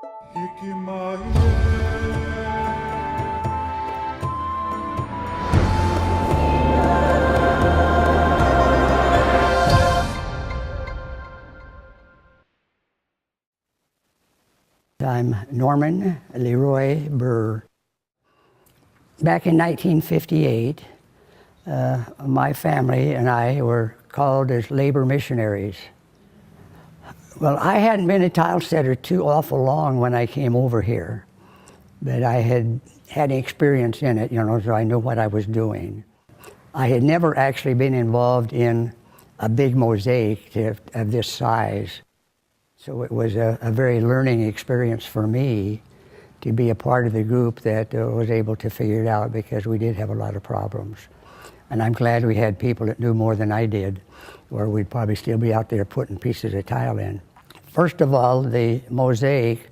I'm Norman Leroy Burr. Back in 1958, my family and I were called as labor missionaries. Well, I hadn't been a tile setter too awful long when I came over here, but I had had experience in it, so I knew what I was doing. I had never actually been involved in a big mosaic of this size. So it was a very learning experience for me to be a part of the group that was able to figure it out, because we did have a lot of problems. And I'm glad we had people that knew more than I did, or we'd probably still be out there putting pieces of tile in. First of all, the mosaic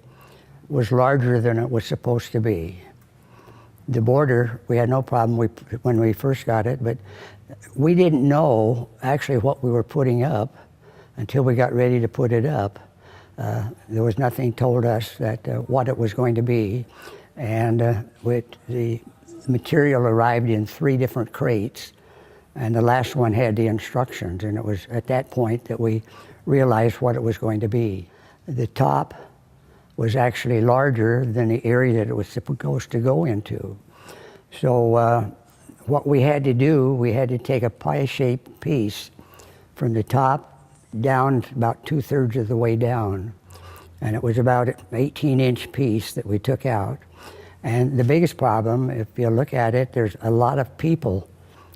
was larger than it was supposed to be. The border, we had no problem when we first got it, but we didn't know actually what we were putting up until we got ready to put it up. There was nothing told us that what it was going to be, and the material arrived in 3 different crates, and the last one had the instructions, and it was at that point that we realized what it was going to be. The top was actually larger than the area that it was supposed to go into. So what we had to do, we had to take a pie-shaped piece from the top down about 2/3 of the way down. And it was about an 18-inch piece that we took out. And the biggest problem, if you look at it, there's a lot of people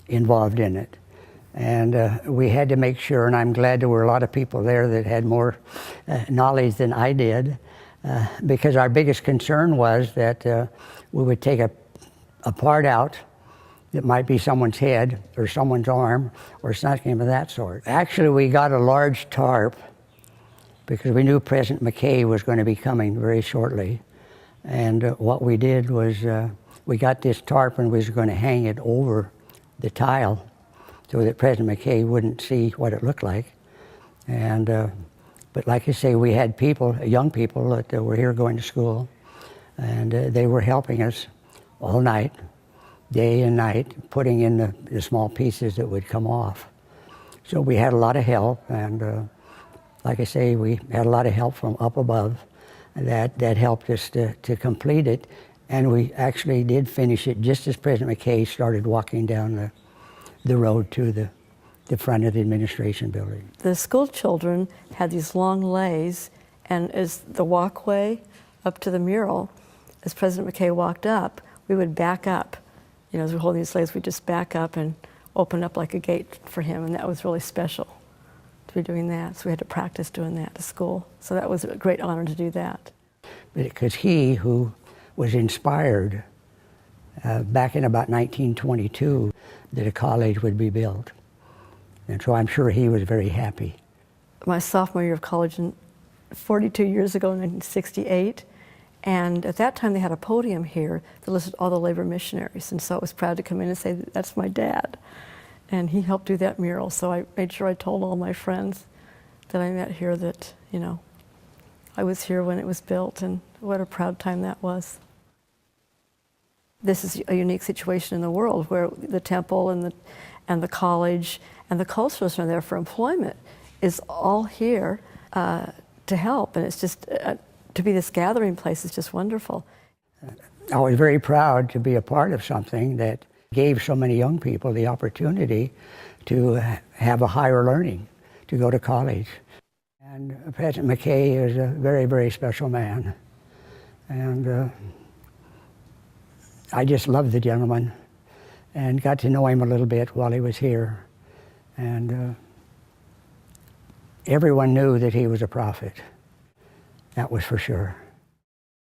involved in it. And we had to make sure, and I'm glad there were a lot of people there that had more knowledge than I did, because our biggest concern was that we would take a part out that might be someone's head or someone's arm or something of that sort. Actually, we got a large tarp because we knew President McKay was going to be coming very shortly. And what we did was we got this tarp and we was going to hang it over the tile so that President McKay wouldn't see what it looked like. And but like I say, we had people, young people that were here going to school, and they were helping us all night, day and night, putting in the small pieces that would come off. So we had a lot of help, and like I say, we had a lot of help from up above that helped us to complete it, and we actually did finish it just as President McKay started walking down the road to the front of the administration building. The school children had these long lays, and as the walkway up to the mural, as President McKay walked up, we would back up. As we're holding these legs, we just back up and open up like a gate for him, and that was really special to be doing that. So we had to practice doing that to school. So that was a great honor to do that. Because he, who was inspired back in about 1922 that a college would be built. And so I'm sure he was very happy. My sophomore year of college, 42 years ago, in 1968, and at that time they had a podium here that listed all the labor missionaries, and so I was proud to come in and say, that's my dad. And he helped do that mural, so I made sure I told all my friends that I met here that, I was here when it was built, and what a proud time that was. This is a unique situation in the world where the temple and the college and the cultural center there for employment is all here to help, and it's just to be this gathering place is just wonderful. I was very proud to be a part of something that gave so many young people the opportunity to have a higher learning, to go to college. And President McKay is a very, very special man. And I just loved the gentleman and got to know him a little bit while he was here. And everyone knew that he was a prophet. That was for sure.